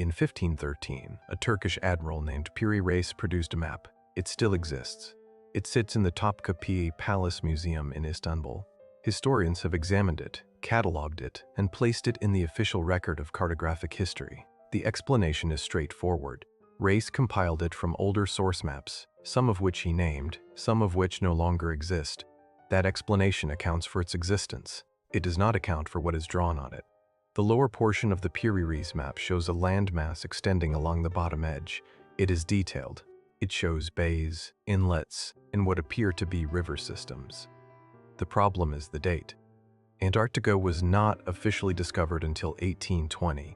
In 1513, a Turkish admiral named Piri Reis produced a map. It still exists. It sits in the Topkapı Palace Museum in Istanbul. Historians have examined it, catalogued it, and placed it in the official record of cartographic history. The explanation is straightforward. Reis compiled it from older source maps, some of which he named, some of which no longer exist. That explanation accounts for its existence. It does not account for what is drawn on it. The lower portion of the Piri Reis map shows a landmass extending along the bottom edge. It is detailed. It shows bays, inlets, and what appear to be river systems. The problem is the date. Antarctica was not officially discovered until 1820.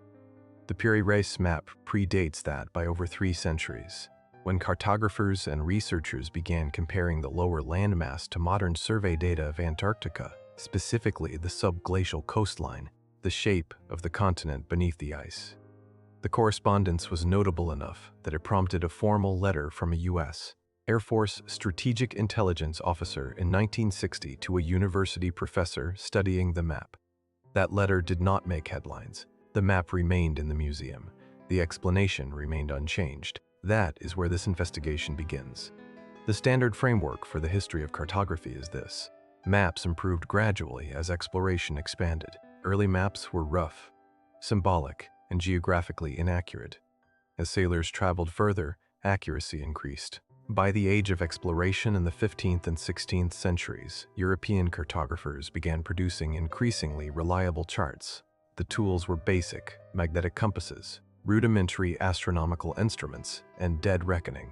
The Piri Reis map predates that by over 3 centuries. When cartographers and researchers began comparing the lower landmass to modern survey data of Antarctica, specifically the subglacial coastline, the shape of the continent beneath the ice. The correspondence was notable enough that it prompted a formal letter from a U.S. Air Force strategic intelligence officer in 1960 to a university professor studying the map. That letter did not make headlines. The map remained in the museum. The explanation remained unchanged. That is where this investigation begins. The standard framework for the history of cartography is this. Maps improved gradually as exploration expanded. Early maps were rough, symbolic, and geographically inaccurate. As sailors traveled further, accuracy increased. By the age of exploration in the 15th and 16th centuries, European cartographers began producing increasingly reliable charts. The tools were basic, magnetic compasses, rudimentary astronomical instruments, and dead reckoning.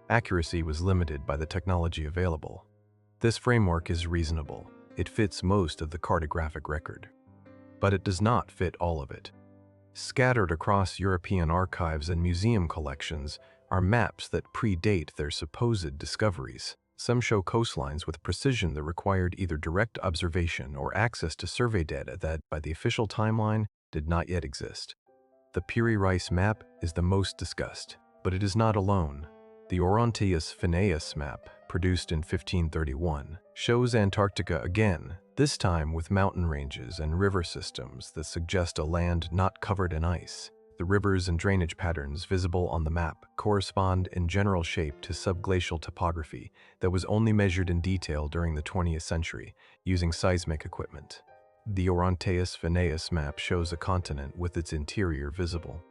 Accuracy was limited by the technology available. This framework is reasonable. It fits most of the cartographic record. But it does not fit all of it. Scattered across European archives and museum collections are maps that predate their supposed discoveries. Some show coastlines with precision that required either direct observation or access to survey data that, by the official timeline, did not yet exist. The Piri Reis map is the most discussed, but it is not alone. The Oronteus Finaeus map, produced in 1531, shows Antarctica again, this time with mountain ranges and river systems that suggest a land not covered in ice. The rivers and drainage patterns visible on the map correspond in general shape to subglacial topography that was only measured in detail during the 20th century using seismic equipment. The Oronteus Finaeus map shows a continent with its interior visible.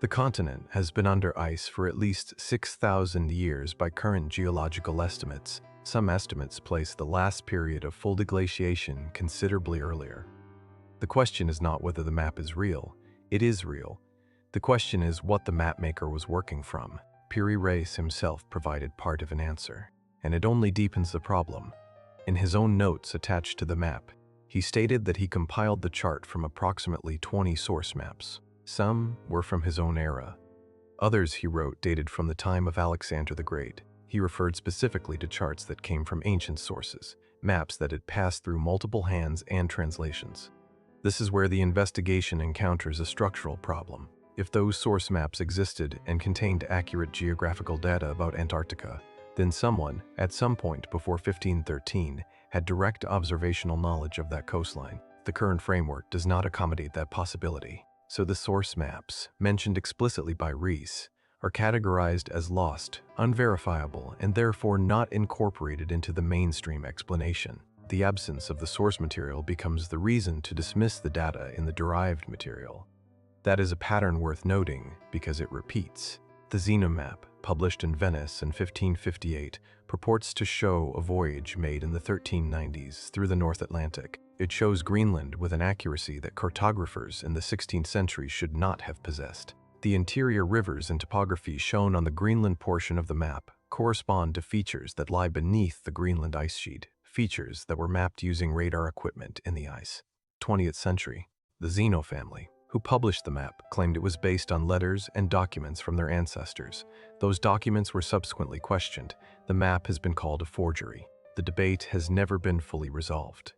The continent has been under ice for at least 6,000 years by current geological estimates. Some estimates place the last period of full deglaciation considerably earlier. The question is not whether the map is real. It is real. The question is what the mapmaker was working from. Piri Reis himself provided part of an answer, and it only deepens the problem. In his own notes attached to the map, he stated that he compiled the chart from approximately 20 source maps. Some were from his own era. Others, he wrote, dated from the time of Alexander the Great. He referred specifically to charts that came from ancient sources, maps that had passed through multiple hands and translations. This is where the investigation encounters a structural problem. If those source maps existed and contained accurate geographical data about Antarctica, then someone, at some point before 1513, had direct observational knowledge of that coastline. The current framework does not accommodate that possibility. So the source maps, mentioned explicitly by Reis, are categorized as lost, unverifiable, and therefore not incorporated into the mainstream explanation. The absence of the source material becomes the reason to dismiss the data in the derived material. That is a pattern worth noting because it repeats. The Zeno map, published in Venice in 1558, purports to show a voyage made in the 1390s through the North Atlantic. It shows Greenland with an accuracy that cartographers in the 16th century should not have possessed. The interior rivers and topography shown on the Greenland portion of the map correspond to features that lie beneath the Greenland ice sheet, features that were mapped using radar equipment in the ice. 20th century. The Zeno family, who published the map, claimed it was based on letters and documents from their ancestors. Those documents were subsequently questioned. The map has been called a forgery. The debate has never been fully resolved.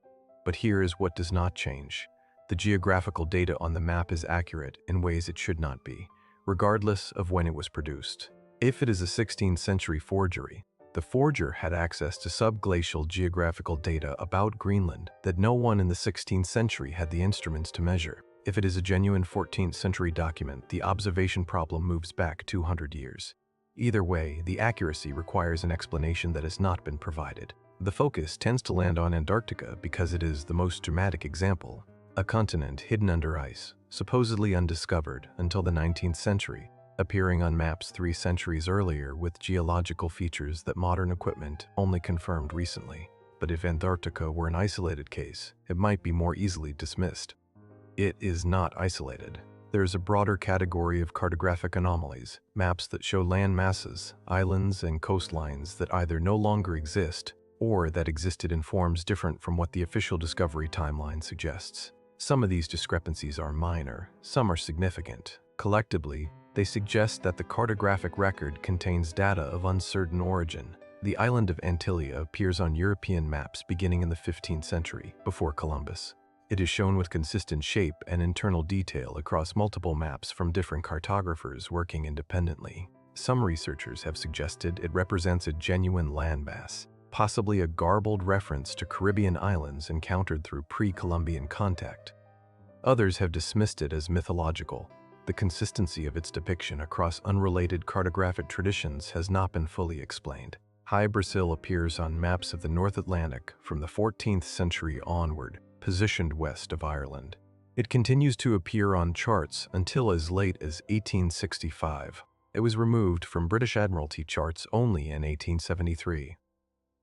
But here is what does not change. The geographical data on the map is accurate in ways it should not be, regardless of when it was produced. If it is a 16th century forgery, the forger had access to subglacial geographical data about Greenland that no one in the 16th century had the instruments to measure. If it is a genuine 14th century document, the observation problem moves back 200 years. Either way, the accuracy requires an explanation that has not been provided. The focus tends to land on Antarctica because it is the most dramatic example, a continent hidden under ice, supposedly undiscovered until the 19th century, appearing on maps 3 centuries earlier with geological features that modern equipment only confirmed recently. But if Antarctica were an isolated case, it might be more easily dismissed. It is not isolated. There is a broader category of cartographic anomalies, maps that show land masses, islands, and coastlines that either no longer exist or that existed in forms different from what the official discovery timeline suggests. Some of these discrepancies are minor, some are significant. Collectively, they suggest that the cartographic record contains data of uncertain origin. The island of Antilia appears on European maps beginning in the 15th century, before Columbus. It is shown with consistent shape and internal detail across multiple maps from different cartographers working independently. Some researchers have suggested it represents a genuine landmass, possibly a garbled reference to Caribbean islands encountered through pre-Columbian contact. Others have dismissed it as mythological. The consistency of its depiction across unrelated cartographic traditions has not been fully explained. High Brazil appears on maps of the North Atlantic from the 14th century onward, positioned west of Ireland. It continues to appear on charts until as late as 1865. It was removed from British Admiralty charts only in 1873.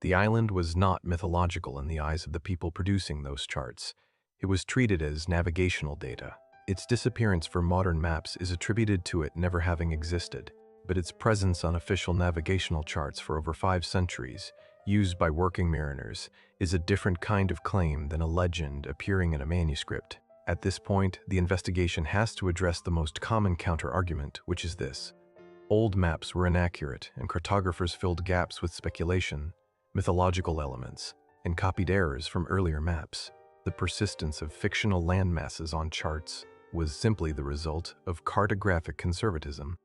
The island was not mythological in the eyes of the people producing those charts. It was treated as navigational data. Its disappearance from modern maps is attributed to it never having existed, but its presence on official navigational charts for over 5 centuries, used by working mariners, is a different kind of claim than a legend appearing in a manuscript. At this point, the investigation has to address the most common counter-argument, which is this: old maps were inaccurate, and cartographers filled gaps with speculation, mythological elements, and copied errors from earlier maps. The persistence of fictional landmasses on charts was simply the result of cartographic conservatism.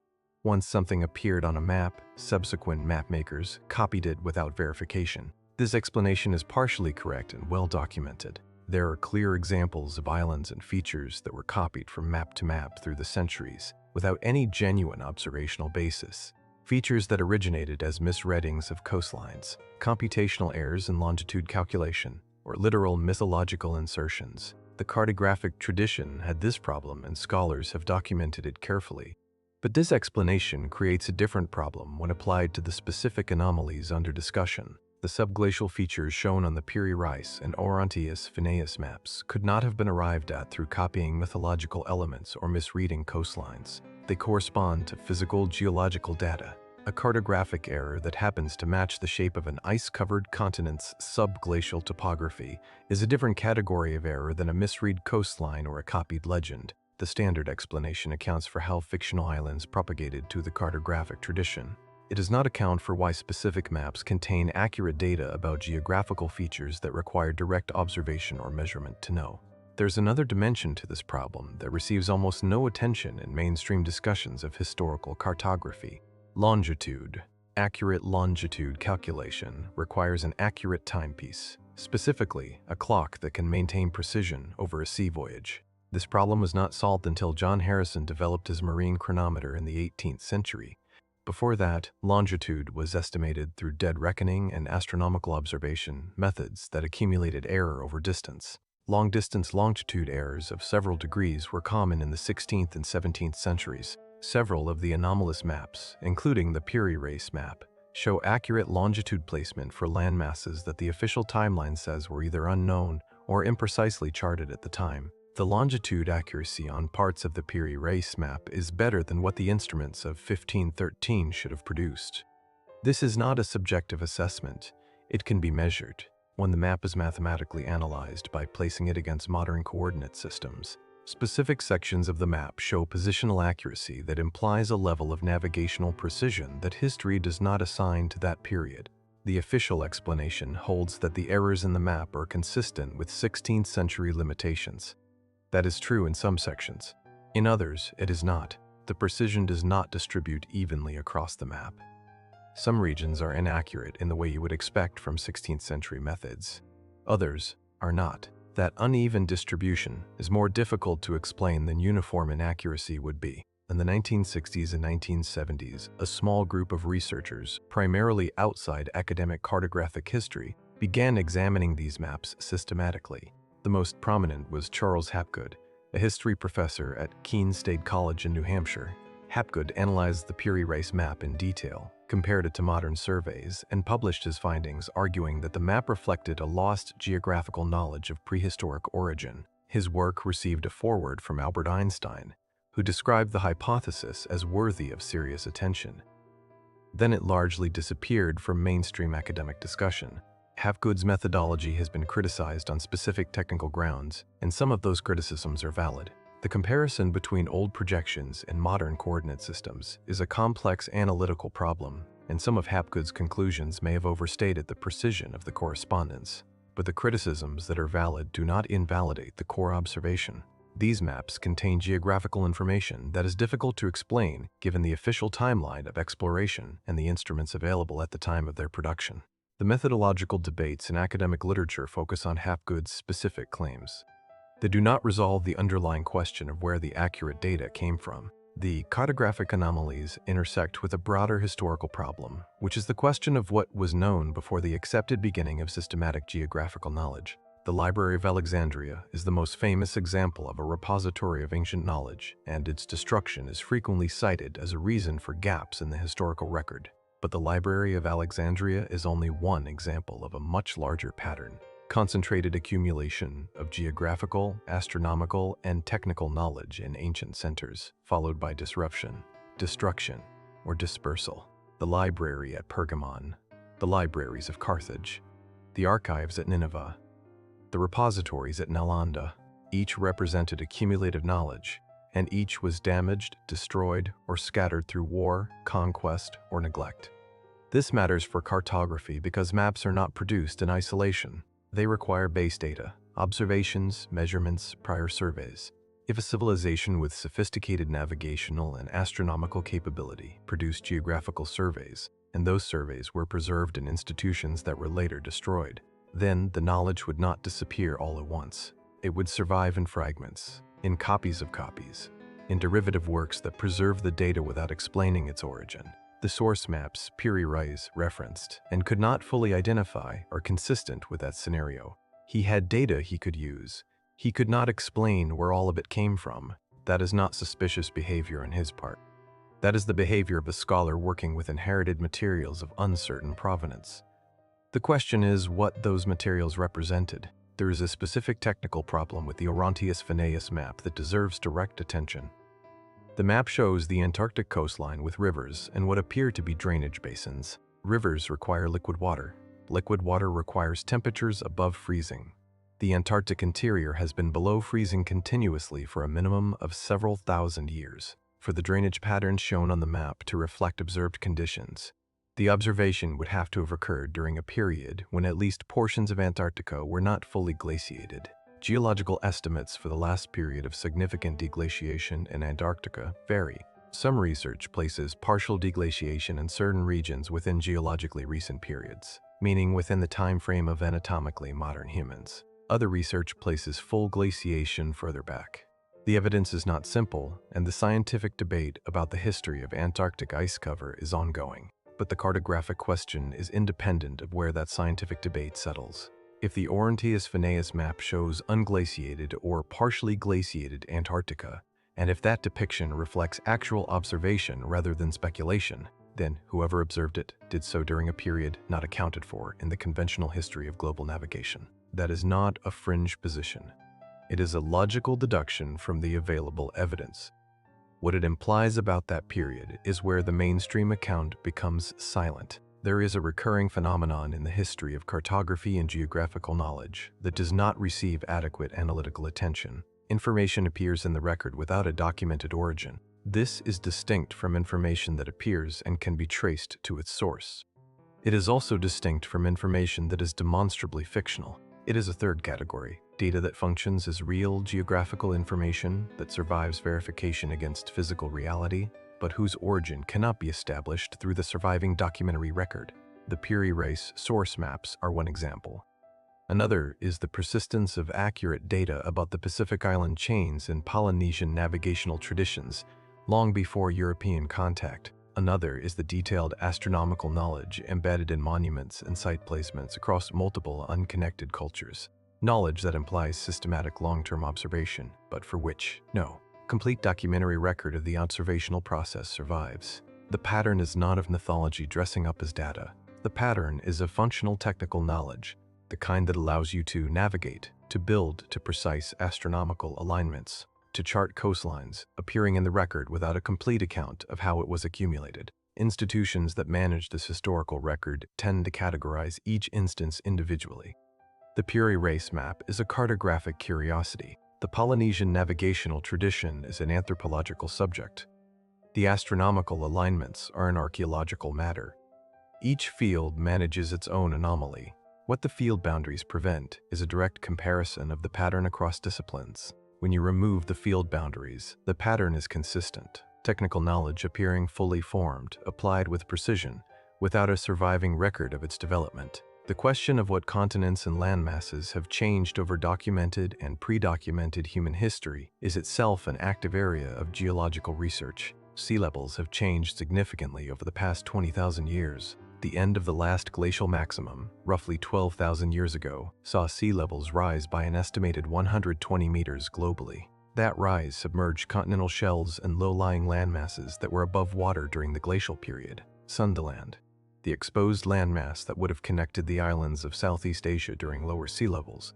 Once something appeared on a map, subsequent mapmakers copied it without verification. This explanation is partially correct and well documented. There are clear examples of islands and features that were copied from map to map through the centuries, without any genuine observational basis. Features that originated as misreadings of coastlines, computational errors in longitude calculation, or literal mythological insertions. The cartographic tradition had this problem, and scholars have documented it carefully. But this explanation creates a different problem when applied to the specific anomalies under discussion. The subglacial features shown on the Piri Reis and Oronteus Finaeus maps could not have been arrived at through copying mythological elements or misreading coastlines. They correspond to physical geological data. A cartographic error that happens to match the shape of an ice-covered continent's subglacial topography is a different category of error than a misread coastline or a copied legend. The standard explanation accounts for how fictional islands propagated to the cartographic tradition. It does not account for why specific maps contain accurate data about geographical features that require direct observation or measurement to know. There's another dimension to this problem that receives almost no attention in mainstream discussions of historical cartography. Longitude. Accurate longitude calculation requires an accurate timepiece, specifically a clock that can maintain precision over a sea voyage. This problem was not solved until John Harrison developed his marine chronometer in the 18th century. Before that, longitude was estimated through dead reckoning and astronomical observation methods that accumulated error over distance. Long-distance longitude errors of several degrees were common in the 16th and 17th centuries. Several of the anomalous maps, including the Piri Reis map, show accurate longitude placement for landmasses that the official timeline says were either unknown or imprecisely charted at the time. The longitude accuracy on parts of the Piri Reis map is better than what the instruments of 1513 should have produced. This is not a subjective assessment. It can be measured. When the map is mathematically analyzed by placing it against modern coordinate systems, specific sections of the map show positional accuracy that implies a level of navigational precision that history does not assign to that period. The official explanation holds that the errors in the map are consistent with 16th century limitations. That is true in some sections. In others, it is not. The precision does not distribute evenly across the map. Some regions are inaccurate in the way you would expect from 16th century methods. Others are not. That uneven distribution is more difficult to explain than uniform inaccuracy would be. In the 1960s and 1970s, a small group of researchers, primarily outside academic cartographic history, began examining these maps systematically. The most prominent was Charles Hapgood, a history professor at Keene State College in New Hampshire. Hapgood analyzed the Piri Reis map in detail, compared it to modern surveys, and published his findings, arguing that the map reflected a lost geographical knowledge of prehistoric origin. His work received a foreword from Albert Einstein, who described the hypothesis as worthy of serious attention. Then it largely disappeared from mainstream academic discussion. Hapgood's methodology has been criticized on specific technical grounds, and some of those criticisms are valid. The comparison between old projections and modern coordinate systems is a complex analytical problem, and some of Hapgood's conclusions may have overstated the precision of the correspondence. But the criticisms that are valid do not invalidate the core observation. These maps contain geographical information that is difficult to explain given the official timeline of exploration and the instruments available at the time of their production. The methodological debates in academic literature focus on Hapgood's specific claims. They do not resolve the underlying question of where the accurate data came from. The cartographic anomalies intersect with a broader historical problem, which is the question of what was known before the accepted beginning of systematic geographical knowledge. The Library of Alexandria is the most famous example of a repository of ancient knowledge, and its destruction is frequently cited as a reason for gaps in the historical record. But the Library of Alexandria is only one example of a much larger pattern. Concentrated accumulation of geographical, astronomical, and technical knowledge in ancient centers, followed by disruption, destruction, or dispersal. The library at Pergamon, the libraries of Carthage, the archives at Nineveh, the repositories at Nalanda, each represented accumulated knowledge, and each was damaged, destroyed, or scattered through war, conquest, or neglect. This matters for cartography because maps are not produced in isolation. They require base data, observations, measurements, prior surveys. If a civilization with sophisticated navigational and astronomical capability produced geographical surveys, and those surveys were preserved in institutions that were later destroyed, then the knowledge would not disappear all at once. It would survive in fragments, in copies of copies, in derivative works that preserve the data without explaining its origin. The source maps Piri Reis referenced and could not fully identify are consistent with that scenario. He had data he could use. He could not explain where all of it came from. That is not suspicious behavior on his part. That is the behavior of a scholar working with inherited materials of uncertain provenance. The question is what those materials represented. There is a specific technical problem with the Oronteus Finaeus map that deserves direct attention. The map shows the Antarctic coastline with rivers and what appear to be drainage basins. Rivers require liquid water. Liquid water requires temperatures above freezing. The Antarctic interior has been below freezing continuously for a minimum of several thousand years. For the drainage patterns shown on the map to reflect observed conditions, the observation would have to have occurred during a period when at least portions of Antarctica were not fully glaciated. Geological estimates for the last period of significant deglaciation in Antarctica vary. Some research places partial deglaciation in certain regions within geologically recent periods, meaning within the time frame of anatomically modern humans. Other research places full glaciation further back. The evidence is not simple, and the scientific debate about the history of Antarctic ice cover is ongoing. But the cartographic question is independent of where that scientific debate settles. If the Oronteus Finaeus map shows unglaciated or partially glaciated Antarctica, and if that depiction reflects actual observation rather than speculation, then whoever observed it did so during a period not accounted for in the conventional history of global navigation. That is not a fringe position. It is a logical deduction from the available evidence. What it implies about that period is where the mainstream account becomes silent. There is a recurring phenomenon in the history of cartography and geographical knowledge that does not receive adequate analytical attention. Information appears in the record without a documented origin. This is distinct from information that appears and can be traced to its source. It is also distinct from information that is demonstrably fictional. It is a third category, data that functions as real geographical information that survives verification against physical reality, but whose origin cannot be established through the surviving documentary record. The Piri Reis source maps are one example. Another is the persistence of accurate data about the Pacific Island chains in Polynesian navigational traditions, long before European contact. Another is the detailed astronomical knowledge embedded in monuments and site placements across multiple unconnected cultures. Knowledge that implies systematic long-term observation, but for which, no complete documentary record of the observational process survives. The pattern is not of mythology dressing up as data. The pattern is of functional technical knowledge, the kind that allows you to navigate, to build to precise astronomical alignments, to chart coastlines, appearing in the record without a complete account of how it was accumulated. Institutions that manage this historical record tend to categorize each instance individually. The Piri Reis map is a cartographic curiosity. The Polynesian navigational tradition is an anthropological subject. The astronomical alignments are an archaeological matter. Each field manages its own anomaly. What the field boundaries prevent is a direct comparison of the pattern across disciplines. When you remove the field boundaries, the pattern is consistent, technical knowledge appearing fully formed, applied with precision, without a surviving record of its development. The question of what continents and landmasses have changed over documented and pre-documented human history is itself an active area of geological research. Sea levels have changed significantly over the past 20,000 years. The end of the last glacial maximum, roughly 12,000 years ago, saw sea levels rise by an estimated 120 meters globally. That rise submerged continental shelves and low-lying landmasses that were above water during the glacial period. Sundaland, the exposed landmass that would have connected the islands of Southeast Asia during lower sea levels,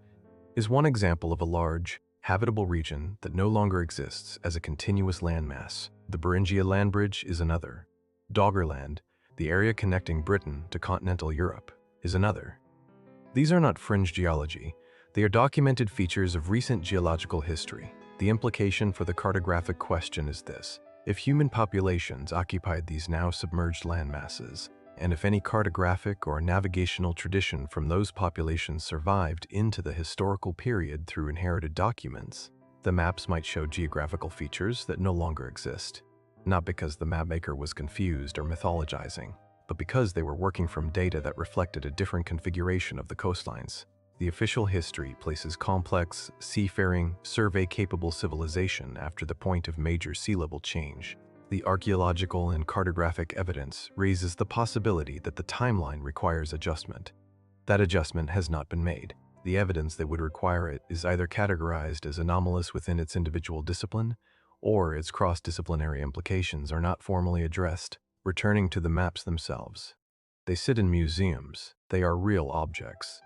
is one example of a large, habitable region that no longer exists as a continuous landmass. The Beringia land bridge is another. Doggerland, the area connecting Britain to continental Europe, is another. These are not fringe geology. They are documented features of recent geological history. The implication for the cartographic question is this: if human populations occupied these now submerged landmasses, and if any cartographic or navigational tradition from those populations survived into the historical period through inherited documents, the maps might show geographical features that no longer exist. Not because the mapmaker was confused or mythologizing, but because they were working from data that reflected a different configuration of the coastlines. The official history places complex, seafaring, survey-capable civilization after the point of major sea level change. The archaeological and cartographic evidence raises the possibility that the timeline requires adjustment. That adjustment has not been made. The evidence that would require it is either categorized as anomalous within its individual discipline, or its cross-disciplinary implications are not formally addressed. Returning to the maps themselves. They sit in museums. They are real objects.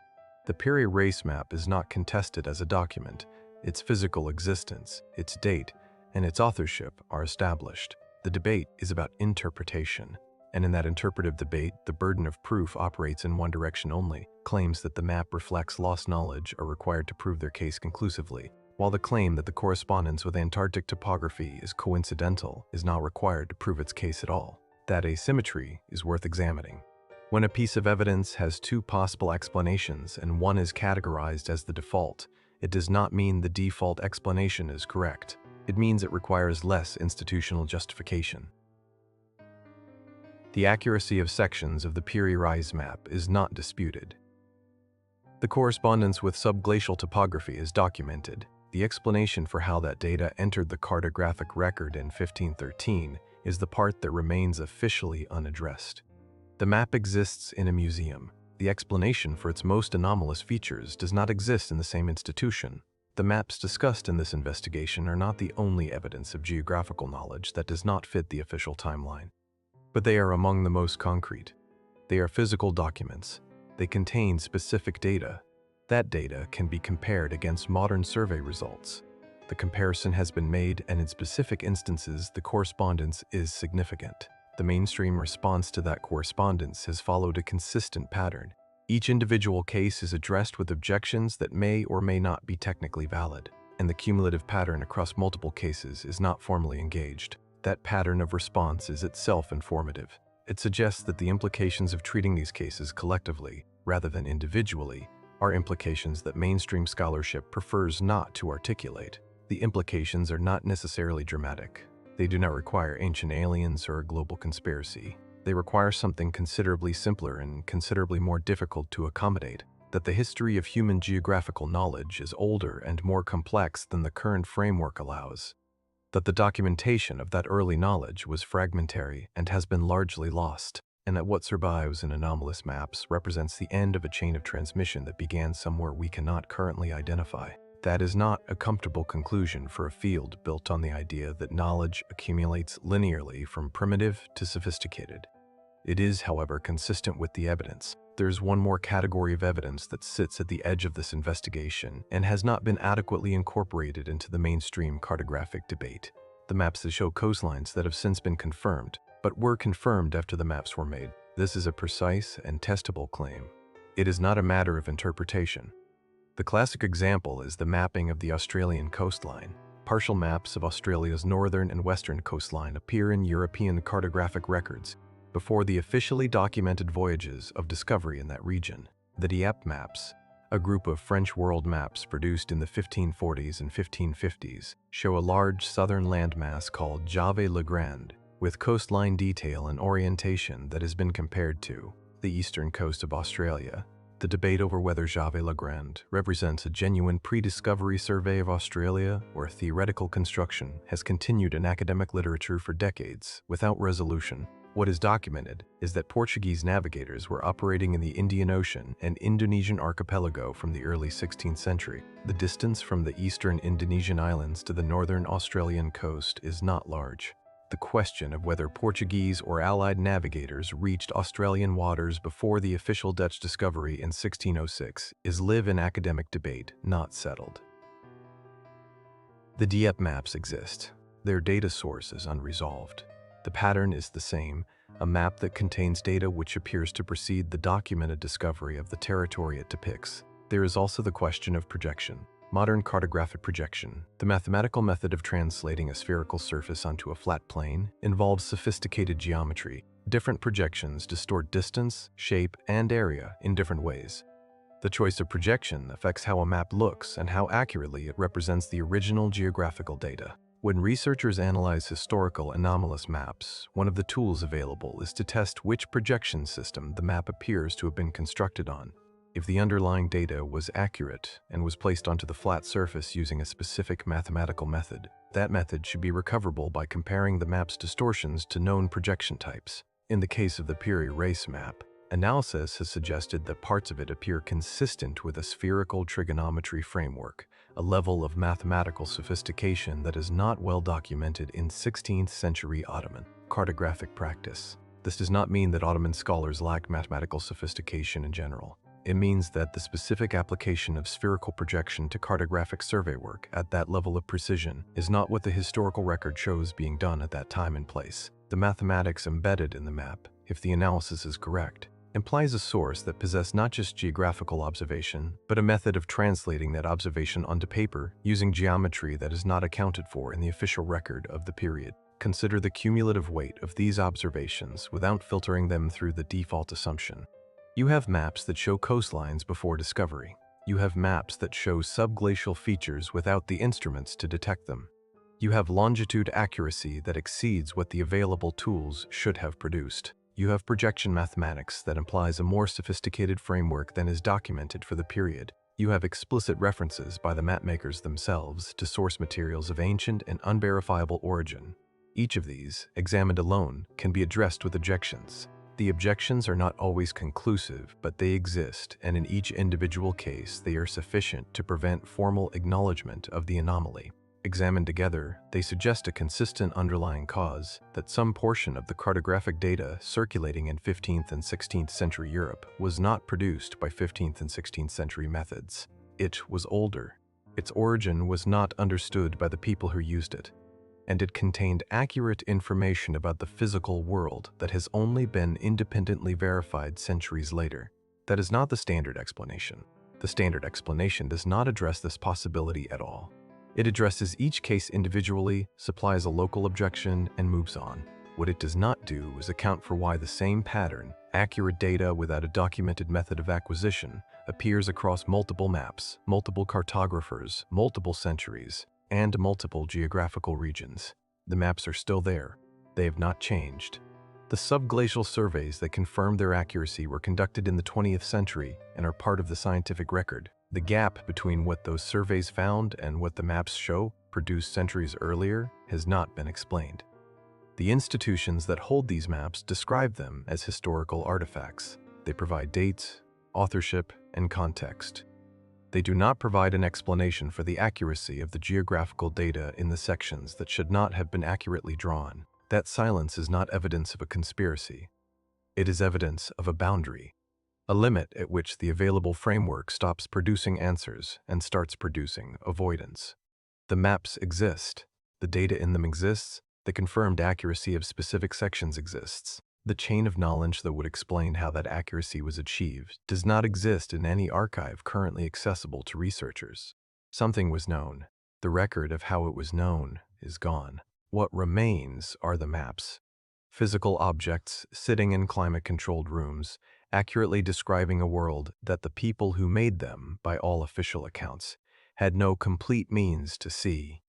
The Piri Reis map is not contested as a document. Its physical existence, its date, and its authorship are established. The debate is about interpretation, and in that interpretive debate, the burden of proof operates in one direction only. Claims that the map reflects lost knowledge are required to prove their case conclusively, while the claim that the correspondence with Antarctic topography is coincidental is not required to prove its case at all. That asymmetry is worth examining. When a piece of evidence has two possible explanations and one is categorized as the default, it does not mean the default explanation is correct. It means it requires less institutional justification. The accuracy of sections of the Piri Reis map is not disputed. The correspondence with subglacial topography is documented. The explanation for how that data entered the cartographic record in 1513 is the part that remains officially unaddressed. The map exists in a museum. The explanation for its most anomalous features does not exist in the same institution. The maps discussed in this investigation are not the only evidence of geographical knowledge that does not fit the official timeline, but they are among the most concrete. They are physical documents. They contain specific data. That data can be compared against modern survey results. The comparison has been made, and in specific instances, the correspondence is significant. The mainstream response to that correspondence has followed a consistent pattern. Each individual case is addressed with objections that may or may not be technically valid, and the cumulative pattern across multiple cases is not formally engaged. That pattern of response is itself informative. It suggests that the implications of treating these cases collectively, rather than individually, are implications that mainstream scholarship prefers not to articulate. The implications are not necessarily dramatic. They do not require ancient aliens or a global conspiracy. They require something considerably simpler and considerably more difficult to accommodate: that the history of human geographical knowledge is older and more complex than the current framework allows, that the documentation of that early knowledge was fragmentary and has been largely lost, and that what survives in anomalous maps represents the end of a chain of transmission that began somewhere we cannot currently identify. That is not a comfortable conclusion for a field built on the idea that knowledge accumulates linearly from primitive to sophisticated. It is, however, consistent with the evidence. There's one more category of evidence that sits at the edge of this investigation and has not been adequately incorporated into the mainstream cartographic debate. The maps that show coastlines that have since been confirmed, but were confirmed after the maps were made. This is a precise and testable claim. It is not a matter of interpretation. The classic example is the mapping of the Australian coastline. Partial maps of Australia's northern and western coastline appear in European cartographic records before the officially documented voyages of discovery in that region. The depict maps, a group of French world maps produced in the 1540s and 1550s, show a large southern landmass called Jave le Grand, with coastline detail and orientation that has been compared to the eastern coast of Australia. The debate over whether Jave le Grand represents a genuine pre-discovery survey of Australia or a theoretical construction has continued in academic literature for decades without resolution. What is documented is that Portuguese navigators were operating in the Indian Ocean and Indonesian archipelago from the early 16th century. The distance from the eastern Indonesian islands to the northern Australian coast is not large. The question of whether Portuguese or Allied navigators reached Australian waters before the official Dutch discovery in 1606 is live in academic debate, not settled. The depict maps exist. Their data source is unresolved. The pattern is the same, a map that contains data which appears to precede the documented discovery of the territory it depicts. There is also the question of projection. Modern cartographic projection, the mathematical method of translating a spherical surface onto a flat plane, involves sophisticated geometry. Different projections distort distance, shape, and area in different ways. The choice of projection affects how a map looks and how accurately it represents the original geographical data. When researchers analyze historical anomalous maps, one of the tools available is to test which projection system the map appears to have been constructed on. If the underlying data was accurate and was placed onto the flat surface using a specific mathematical method, that method should be recoverable by comparing the map's distortions to known projection types. In the case of the Piri Reis map, analysis has suggested that parts of it appear consistent with a spherical trigonometry framework, a level of mathematical sophistication that is not well documented in 16th century Ottoman cartographic practice. This does not mean that Ottoman scholars lacked mathematical sophistication in general. It means that the specific application of spherical projection to cartographic survey work at that level of precision is not what the historical record shows being done at that time and place. The mathematics embedded in the map, if the analysis is correct, implies a source that possessed not just geographical observation, but a method of translating that observation onto paper using geometry that is not accounted for in the official record of the period. Consider the cumulative weight of these observations without filtering them through the default assumption. You have maps that show coastlines before discovery. You have maps that show subglacial features without the instruments to detect them. You have longitude accuracy that exceeds what the available tools should have produced. You have projection mathematics that implies a more sophisticated framework than is documented for the period. You have explicit references by the mapmakers themselves to source materials of ancient and unverifiable origin. Each of these, examined alone, can be addressed with objections. The objections are not always conclusive, but they exist, and in each individual case, they are sufficient to prevent formal acknowledgement of the anomaly. Examined together, they suggest a consistent underlying cause that some portion of the cartographic data circulating in 15th and 16th century Europe was not produced by 15th and 16th century methods. It was older. Its origin was not understood by the people who used it, and it contained accurate information about the physical world that has only been independently verified centuries later. That is not the standard explanation. The standard explanation does not address this possibility at all. It addresses each case individually, supplies a local objection, and moves on. What it does not do is account for why the same pattern, accurate data without a documented method of acquisition, appears across multiple maps, multiple cartographers, multiple centuries, and multiple geographical regions. The maps are still there. They have not changed. The subglacial surveys that confirmed their accuracy were conducted in the 20th century and are part of the scientific record. The gap between what those surveys found and what the maps show, produced centuries earlier, has not been explained. The institutions that hold these maps describe them as historical artifacts. They provide dates, authorship, and context. They do not provide an explanation for the accuracy of the geographical data in the sections that should not have been accurately drawn. That silence is not evidence of a conspiracy. It is evidence of a boundary, a limit at which the available framework stops producing answers and starts producing avoidance. The maps exist. The data in them exists. The confirmed accuracy of specific sections exists. The chain of knowledge that would explain how that accuracy was achieved does not exist in any archive currently accessible to researchers. Something was known. The record of how it was known is gone. What remains are the maps. Physical objects sitting in climate-controlled rooms, accurately describing a world that the people who made them, by all official accounts, had no complete means to see.